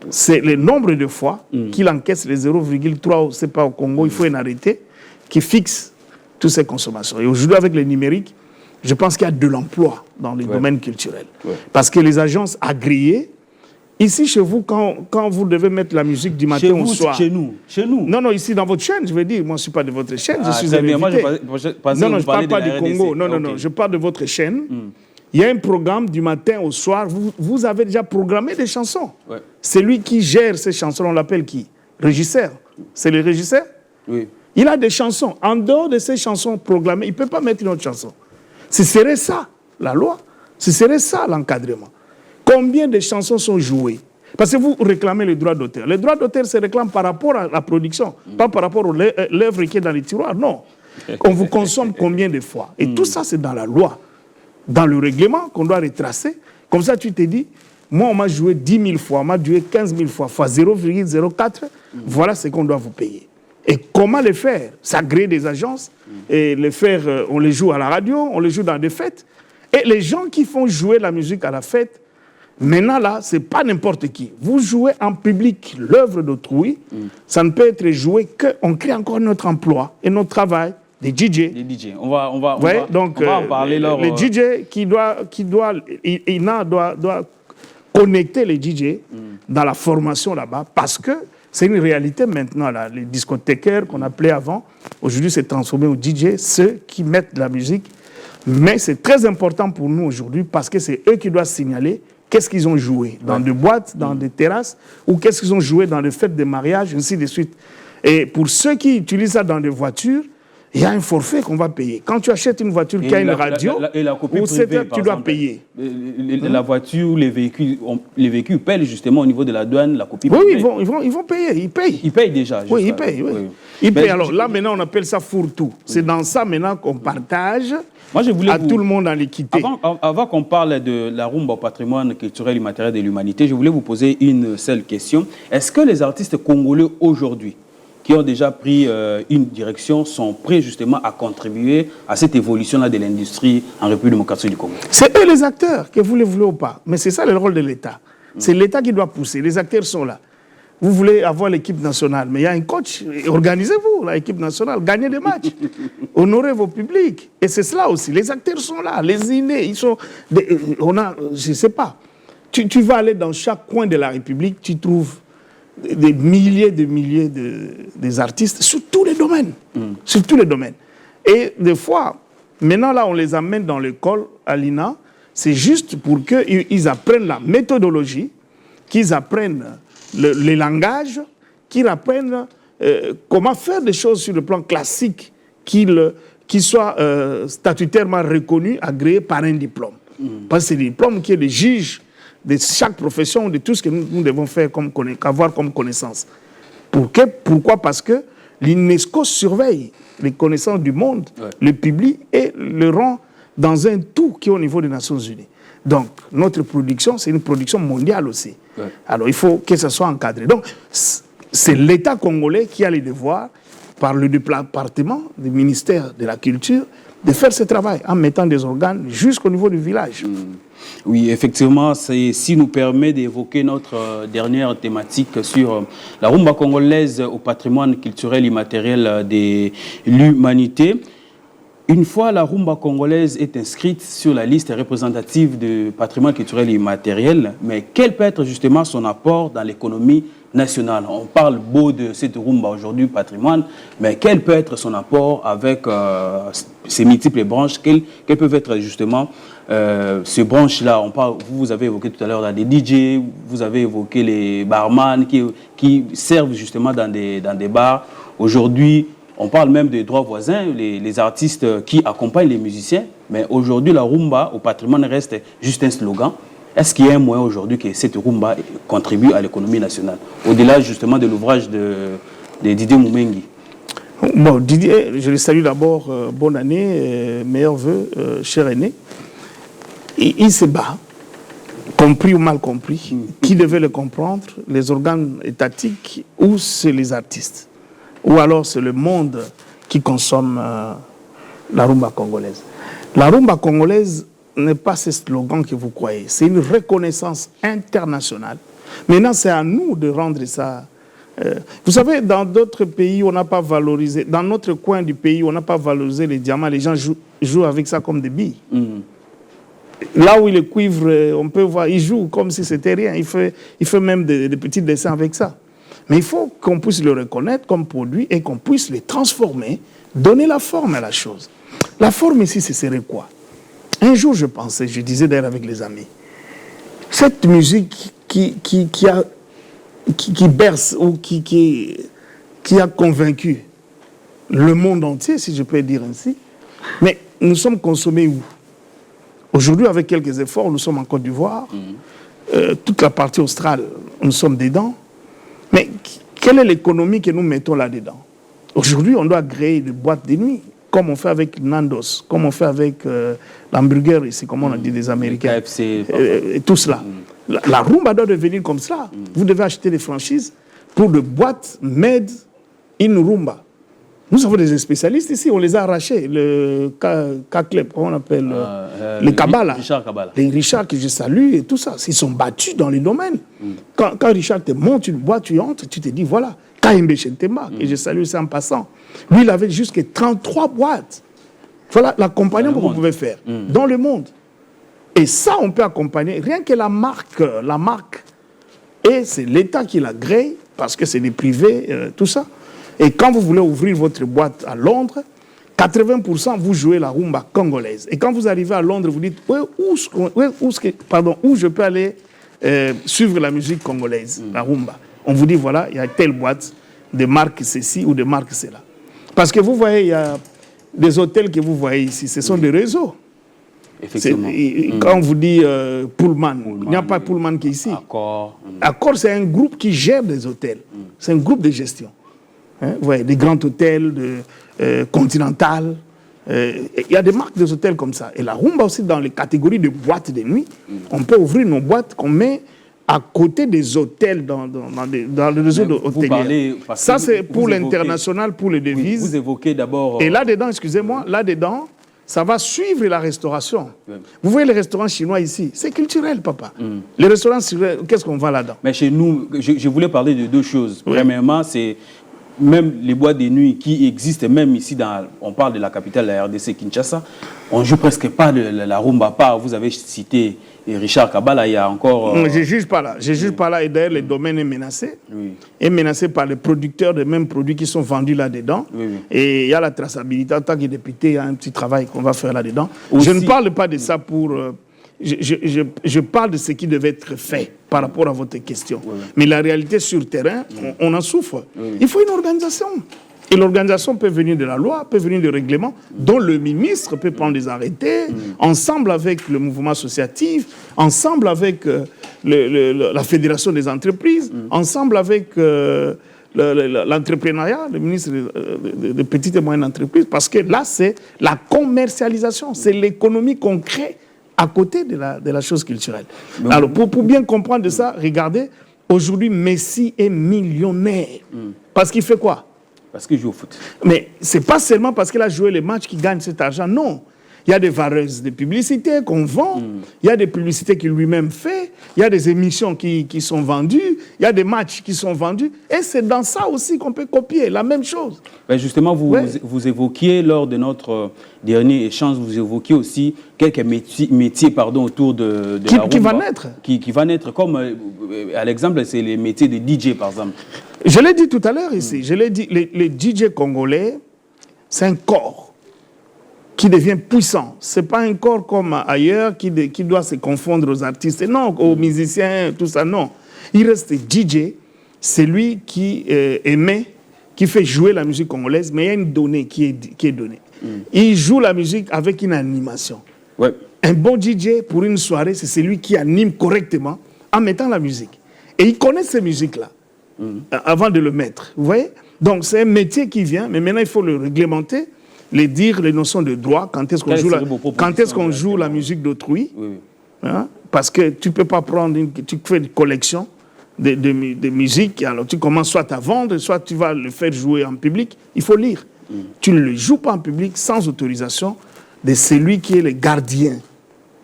c'est le nombre de fois qu'il encaisse les 0,3, c'est pas au Congo, il faut en arrêter, qui fixe toutes ces consommations. Et aujourd'hui, avec le numérique, je pense qu'il y a de l'emploi dans les domaines culturels. Parce que les agences agréées, ici, chez vous, quand vous devez mettre la musique du matin au soir... Chez nous. Non, ici, dans votre chaîne, je veux dire. Moi, je ne suis pas de votre chaîne, je suis un invité. Moi, je non, je ne parle pas du Congo. Non, je parle de votre chaîne. Il y a un programme du matin au soir. Vous avez déjà programmé des chansons. C'est lui qui gère ces chansons. On l'appelle qui? Régisseur. C'est le régisseur? Oui. Il a des chansons. En dehors de ces chansons programmées, il ne peut pas mettre une autre chanson. Ce serait ça, la loi. Ce serait ça, l'encadrement. Combien de chansons sont jouées? Parce que vous réclamez le droit d'auteur. Le droit d'auteur se réclame par rapport à la production, pas par rapport à l'œuvre qui est dans les tiroirs. Non. On vous consomme combien de fois? Et tout ça, c'est dans la loi, dans le règlement qu'on doit retracer. Comme ça, tu te dis, moi, on m'a joué 10 000 fois, on m'a joué 15 000 fois 0,04. Voilà ce qu'on doit vous payer. Et comment le faire? S'agréer des agences, et le faire, on les joue à la radio, on les joue dans des fêtes. Et les gens qui font jouer la musique à la fête, maintenant, là, ce n'est pas n'importe qui. Vous jouez en public l'œuvre d'autrui. Ça ne peut être joué qu'on crée encore notre emploi et notre travail des DJ. Des DJ. On va en parler. Les DJ INA doit connecter les DJ dans la formation là-bas parce que c'est une réalité maintenant. Là. Les discothécaires qu'on appelait avant, aujourd'hui, c'est transformé aux DJ, ceux qui mettent de la musique. Mais c'est très important pour nous aujourd'hui parce que c'est eux qui doivent signaler qu'est-ce qu'ils ont joué dans des boîtes, dans des terrasses, ou qu'est-ce qu'ils ont joué dans des fêtes de mariage, ainsi de suite. Et pour ceux qui utilisent ça dans des voitures, il y a un forfait qu'on va payer. Quand tu achètes une voiture qui a une radio, la copie privée, tu dois payer. La voiture, les véhicules payent justement au niveau de la douane la copie privée. Oui, ils vont payer, ils payent. Ils payent déjà. Oui, ils payent. Oui. Ils payent. Alors là, maintenant, on appelle ça fourre-tout. C'est dans ça maintenant qu'on partage tout le monde en l'équité. Avant qu'on parle de la rumba au patrimoine culturel et matériel de l'humanité, je voulais vous poser une seule question. Est-ce que les artistes congolais aujourd'hui, qui ont déjà pris une direction, sont prêts justement à contribuer à cette évolution-là de l'industrie en République démocratique du Congo? C'est eux les acteurs, que vous le voulez ou pas. Mais c'est ça le rôle de l'État. C'est l'État qui doit pousser. Les acteurs sont là. Vous voulez avoir l'équipe nationale, mais il y a un coach. Organisez-vous, l'équipe nationale. Gagnez des matchs. Honorez vos publics. Et c'est cela aussi. Les acteurs sont là. Les innés, ils sont... je ne sais pas. Tu vas aller dans chaque coin de la République, tu trouves des milliers des artistes sur tous les domaines. Sur tous les domaines. Et des fois, maintenant là, on les amène dans l'école, à l'INA, c'est juste pour qu'ils apprennent la méthodologie, qu'ils apprennent les langages, qu'ils apprennent comment faire des choses sur le plan classique, qu'ils soient statutairement reconnus, agréés par un diplôme. Parce que c'est le diplôme qui est le juge de chaque profession, de tout ce que nous devons faire avoir comme connaissance. Pourquoi? Parce que l'UNESCO surveille les connaissances du monde, le public, et le rend dans un tout qui est au niveau des Nations Unies. Donc, notre production, c'est une production mondiale aussi. Alors, il faut que ça soit encadré. Donc, c'est l'État congolais qui a les devoirs, par le département du ministère de la Culture, de faire ce travail en mettant des organes jusqu'au niveau du village. Oui, effectivement, si nous permet d'évoquer notre dernière thématique sur la rumba congolaise au patrimoine culturel immatériel de l'humanité. Une fois la rumba congolaise est inscrite sur la liste représentative du patrimoine culturel immatériel, mais quel peut être justement son apport dans l'économie nationale? On parle beau de cette rumba aujourd'hui, patrimoine, mais quel peut être son apport avec ces multiples branches? Quelles peuvent être justement ces branches-là? Vous avez évoqué tout à l'heure des DJ, vous avez évoqué les barman qui servent justement dans des bars. Aujourd'hui, on parle même des droits voisins, les artistes qui accompagnent les musiciens, mais aujourd'hui, la rumba au patrimoine reste juste un slogan. Est-ce qu'il y a un moyen aujourd'hui que cette rumba contribue à l'économie nationale, au-delà justement de l'ouvrage de Didier Moumengi? Bon, Didier, je le salue d'abord, bonne année, meilleurs vœux, cher aîné. Il se bat, compris ou mal compris. Qui devait le comprendre? Les organes étatiques ou c'est les artistes? Ou alors c'est le monde qui consomme la rumba congolaise. La rumba congolaise n'est pas ce slogan que vous croyez. C'est une reconnaissance internationale. Maintenant, c'est à nous de rendre ça. Vous savez, dans d'autres pays, on n'a pas valorisé. Dans notre coin du pays, on n'a pas valorisé les diamants. Les gens jouent avec ça comme des billes. Là où il est cuivre, on peut voir, il joue comme si c'était rien. Il fait même des petits dessins avec ça. Mais il faut qu'on puisse le reconnaître comme produit et qu'on puisse les transformer, donner la forme à la chose. La forme ici, ce serait quoi? Un jour, je pensais, je disais d'ailleurs avec les amis, cette musique qui berce ou qui a convaincu le monde entier, si je peux dire ainsi, mais nous sommes consommés où? Aujourd'hui, avec quelques efforts, nous sommes en Côte d'Ivoire, toute la partie australe, nous sommes dedans. Mais quelle est l'économie que nous mettons là-dedans? Aujourd'hui, on doit créer des boîtes de nuit, comme on fait avec Nandos, comme on fait avec l'hamburger ici, comme on a dit des Américains. KFC, et tout cela. La rumba doit devenir comme cela. Vous devez acheter des franchises pour des boîtes made in rumba. Nous avons des spécialistes ici, on les a arrachés. Le K-Club, comment on appelle le Kabbalah. Richard Kabbalah. Les Richard que je salue et tout ça. Ils sont battus dans les domaines. Quand Richard te monte une boîte, tu entres, tu te dis voilà. Kaimbe Chentema, que je salue ça en passant. Lui, il avait jusqu'à 33 boîtes. Voilà l'accompagnement que vous pouvez faire dans le monde. Et ça, on peut accompagner. Rien que la marque, et c'est l'État qui la grée, parce que c'est des privés, tout ça. Et quand vous voulez ouvrir votre boîte à Londres, 80% vous jouez la rumba congolaise. Et quand vous arrivez à Londres, vous dites où je peux aller suivre la musique congolaise, la rumba. On vous dit voilà, il y a telle boîte de marque ceci ou de marque cela. Parce que vous voyez, il y a des hôtels que vous voyez ici, ce sont des réseaux. Effectivement. Quand on vous dit Pullman, il n'y a pas Pullman qui est ici. Accor, c'est un groupe qui gère des hôtels. C'est un groupe de gestion. Hein, vous voyez, des grands hôtels, Continental. Il y a des marques des hôtels comme ça. Et la rumba aussi, dans les catégories de boîtes de nuit, on peut ouvrir nos boîtes qu'on met à côté des hôtels, dans le réseau hôtelier. Ça, c'est pour l'international, pour les devises. Vous évoquez d'abord... Et là-dedans, excusez-moi, là-dedans, ça va suivre la restauration. Oui. Vous voyez les restaurants chinois ici, c'est culturel, papa. Les restaurants chinois, qu'est-ce qu'on va là-dedans? Mais chez nous, je voulais parler de deux choses. Oui. Premièrement, c'est même les boîtes de nuit qui existent, même ici, on parle de la capitale, la RDC, Kinshasa, on ne joue presque pas de la rumba. Vous avez cité Richard Kabala, il y a encore... Je ne juge pas là. Je juge pas là. Et d'ailleurs, le domaine est menacé. Oui. Est menacé par les producteurs des mêmes produits qui sont vendus là-dedans. Oui, oui. Et il y a la traçabilité. En tant que député, il y a un petit travail qu'on va faire là-dedans. Aussi, je ne parle pas de ça pour... Je parle de ce qui devait être fait par rapport à votre question. Oui, oui. Mais la réalité sur le terrain, on en souffre. Oui. Il faut une organisation. Et l'organisation peut venir de la loi, peut venir du règlement, dont le ministre peut prendre des arrêtés, ensemble avec le mouvement associatif, ensemble avec la fédération des entreprises, ensemble avec l'entrepreneuriat, le ministre des petites et moyennes entreprises, parce que là, c'est la commercialisation, c'est l'économie qu'on crée à côté de la chose culturelle. Donc, alors, pour bien comprendre de ça, regardez, aujourd'hui, Messi est millionnaire. Parce qu'il fait quoi? Parce qu'il joue au foot. Mais ce n'est pas seulement parce qu'il a joué les matchs qu'il gagne cet argent, non. Il y a des vareuses de publicité qu'on vend, il y a des publicités qu'il lui-même fait, il y a des émissions qui sont vendues, il y a des matchs qui sont vendus. Et c'est dans ça aussi qu'on peut copier la même chose. Ben justement, vous évoquiez lors de notre dernier échange, vous évoquiez aussi quelques métiers autour de la rumba. Qui va naître. Qui va naître, comme à l'exemple, c'est les métiers de DJ par exemple. Je l'ai dit tout à l'heure ici, je l'ai dit, les DJ congolais, c'est un corps qui devient puissant. Ce n'est pas un corps comme ailleurs qui doit se confondre aux artistes, non, aux musiciens, tout ça, non. Il reste DJ, c'est lui qui émet, qui fait jouer la musique congolaise, mais il y a une donnée qui est donnée. Il joue la musique avec une animation. Ouais. Un bon DJ, pour une soirée, c'est celui qui anime correctement en mettant la musique. Et il connaît ces musiques-là avant de le mettre. Vous voyez? Donc, c'est un métier qui vient, mais maintenant, il faut le réglementer, les notions de droit, quand est-ce qu'on joue la musique d'autrui. Oui. Hein? Parce que tu ne peux pas prendre, tu fais une collection de musique, alors tu commences soit à vendre, soit tu vas le faire jouer en public. Il faut lire. Tu ne le joues pas en public sans autorisation de celui qui est le gardien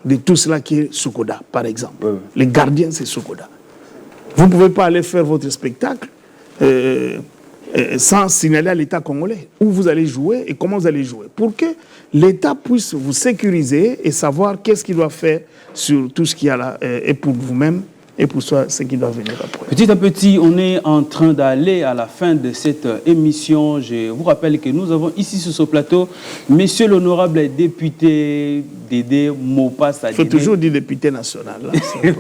de tout cela qui est Sokoda, par exemple. Le gardien, c'est Sokoda. Vous ne pouvez pas aller faire votre spectacle sans signaler à l'État congolais où vous allez jouer et comment vous allez jouer, pour que l'État puisse vous sécuriser et savoir qu'est-ce qu'il doit faire sur tout ce qu'il y a là, et pour vous-même et pour ce qui doit venir après. Petit à petit, on est en train d'aller à la fin de cette émission. Je vous rappelle que nous avons ici sur ce plateau Monsieur l'honorable député Dédé Mopassa. Il faut toujours dire député national.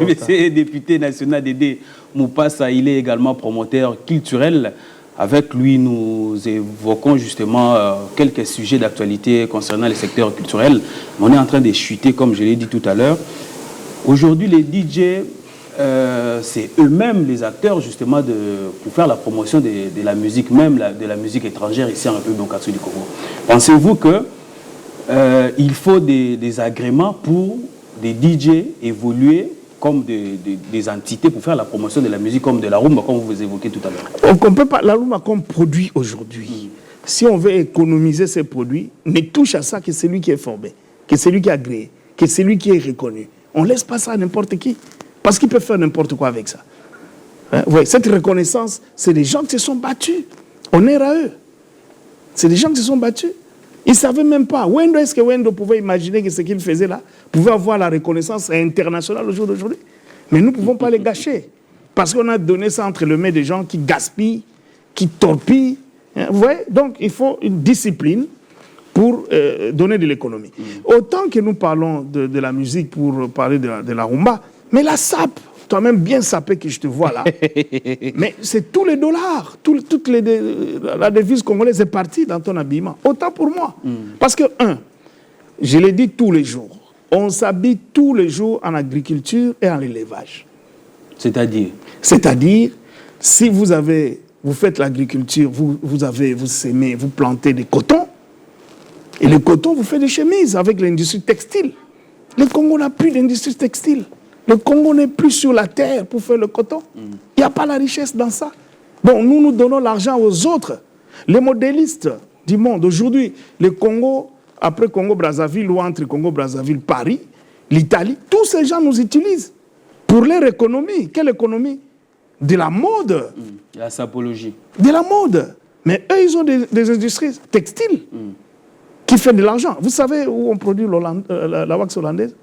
Monsieur député national Dédé Mopassa, il est également promoteur culturel. Avec lui, nous évoquons justement quelques sujets d'actualité concernant le secteur culturel. On est en train de chuter, comme je l'ai dit tout à l'heure. Aujourd'hui, les DJ, c'est eux-mêmes les acteurs justement pour faire la promotion de la musique, même de la musique étrangère ici en République démocratique du Congo. Pensez-vous qu'il faut des agréments pour des DJ évoluer comme des entités pour faire la promotion de la musique, comme de la rumba, comme vous évoquez tout à l'heure? On ne peut pas la rumba comme produit aujourd'hui. Si on veut économiser ces produits, ne touche à ça que celui qui est formé, que celui qui est agréé, que celui qui est reconnu. On ne laisse pas ça à n'importe qui, parce qu'il peut faire n'importe quoi avec ça. Hein? Ouais, cette reconnaissance, c'est des gens qui se sont battus. Honneur à eux. C'est des gens qui se sont battus. Ils ne savaient même pas. Est-ce que Wendo pouvait imaginer que ce qu'il faisait là pouvait avoir la reconnaissance internationale au jour d'aujourd'hui? Mais nous ne pouvons pas les gâcher. Parce qu'on a donné ça entre les mains des gens qui gaspillent, qui torpillent. Hein, vous voyez? Donc, il faut une discipline pour donner de l'économie. Autant que nous parlons de la musique pour parler de la rumba, mais la sape, toi-même bien sapé que je te vois là, mais c'est tous les dollars, la devise congolaise est partie dans ton habillement. Autant pour moi. Parce que, je l'ai dit tous les jours, on s'habille tous les jours en agriculture et en élevage. C'est-à-dire? C'est-à-dire, si vous faites l'agriculture, vous semez, vous plantez des cotons, et le coton, vous faites des chemises avec l'industrie textile. Le Congo n'a plus d'industrie textile. Le Congo n'est plus sur la terre pour faire le coton. Il n'y a pas la richesse dans ça. Bon, nous donnons l'argent aux autres. Les modélistes du monde. Aujourd'hui, le Congo après Congo-Brazzaville ou entre Congo-Brazzaville, Paris, l'Italie, tous ces gens nous utilisent pour leur économie. Quelle économie? De la mode. La sapologie. De la mode. Mais eux, ils ont des industries textiles qui font de l'argent. Vous savez où on produit la wax hollandaise?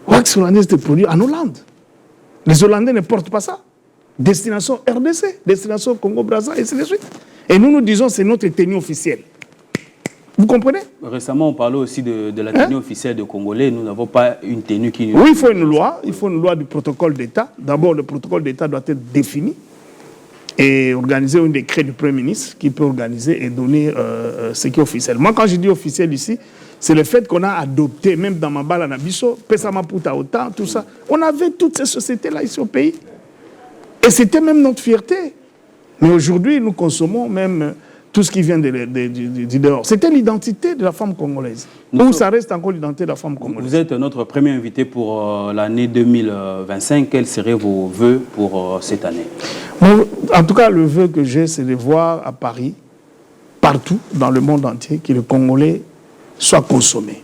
La wax hollandaise est produite en Hollande. Les Hollandais ne portent pas ça. Destination RDC, destination Congo-Brazza, et ainsi de suite. Et nous disons que c'est notre tenue officielle. Vous comprenez? Récemment, on parlait aussi de la tenue officielle de Congolais. Nous n'avons pas une tenue qui... Oui, il faut une loi. Il faut une loi du protocole d'État. D'abord, le protocole d'État doit être défini et organiser un décret du Premier ministre qui peut organiser et donner ce qui est officiel. Moi, quand je dis officiel ici, c'est le fait qu'on a adopté, même dans Mambala Nabiso, Pesama Puta Ota, tout ça. On avait toutes ces sociétés-là ici au pays. Et c'était même notre fierté. Mais aujourd'hui, nous consommons même tout ce qui vient du dehors. C'était l'identité de la femme congolaise. Où ça reste encore l'identité de la femme congolaise. Vous êtes notre premier invité pour l'année 2025. Quels seraient vos vœux pour cette année? En tout cas, le vœu que j'ai, c'est de voir à Paris, partout dans le monde entier, que le Congolais soit consommé.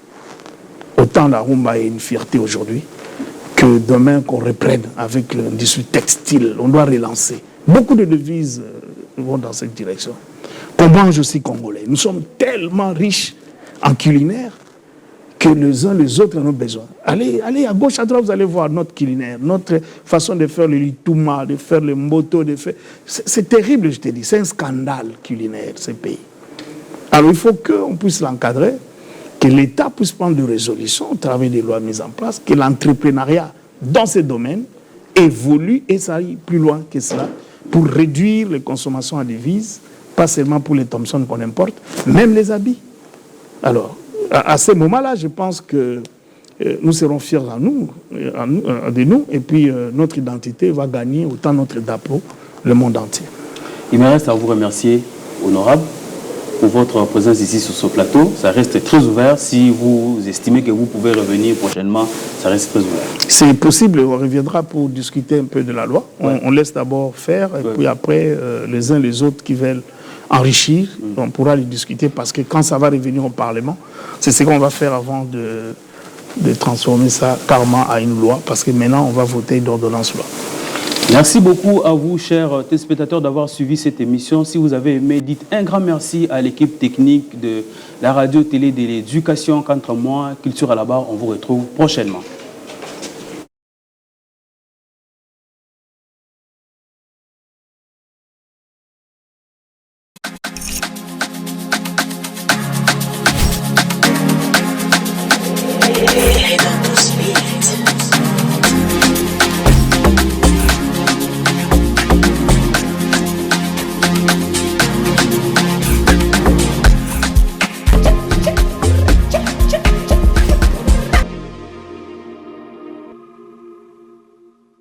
Autant la rumba est une fierté aujourd'hui, que demain qu'on reprenne avec l'industrie textile. On doit relancer. Beaucoup de devises vont dans cette direction. Qu'on mange aussi congolais. Nous sommes tellement riches en culinaire que les uns les autres en ont besoin. Allez à gauche, à droite, vous allez voir notre culinaire, notre façon de faire le lituma, de faire le mboto, de faire... C'est terrible, je te dis. C'est un scandale culinaire, ce pays. Alors il faut qu'on puisse l'encadrer, que l'État puisse prendre des résolutions au travers des lois mises en place, que l'entrepreneuriat dans ces domaines évolue et ça aille plus loin que cela pour réduire les consommations en devises, pas seulement pour les Thompson qu'on importe, même les habits. Alors, à ce moment-là, je pense que nous serons fiers de nous, et puis notre identité va gagner autant notre drapeau le monde entier. Il me reste à vous remercier, honorable, pour votre présence ici sur ce plateau. Ça reste très ouvert. Si vous estimez que vous pouvez revenir prochainement, ça reste très ouvert. C'est possible, on reviendra pour discuter un peu de la loi. On laisse d'abord faire, et puis après, les uns les autres qui veulent enrichir, on pourra les discuter, parce que quand ça va revenir au Parlement, c'est ce qu'on va faire avant de transformer ça carrément à une loi, parce que maintenant, on va voter d'ordonnance loi. Merci beaucoup à vous, chers téléspectateurs, d'avoir suivi cette émission. Si vous avez aimé, dites un grand merci à l'équipe technique de la radio-télé de l'éducation. Quant à moi, Culture à la barre, on vous retrouve prochainement.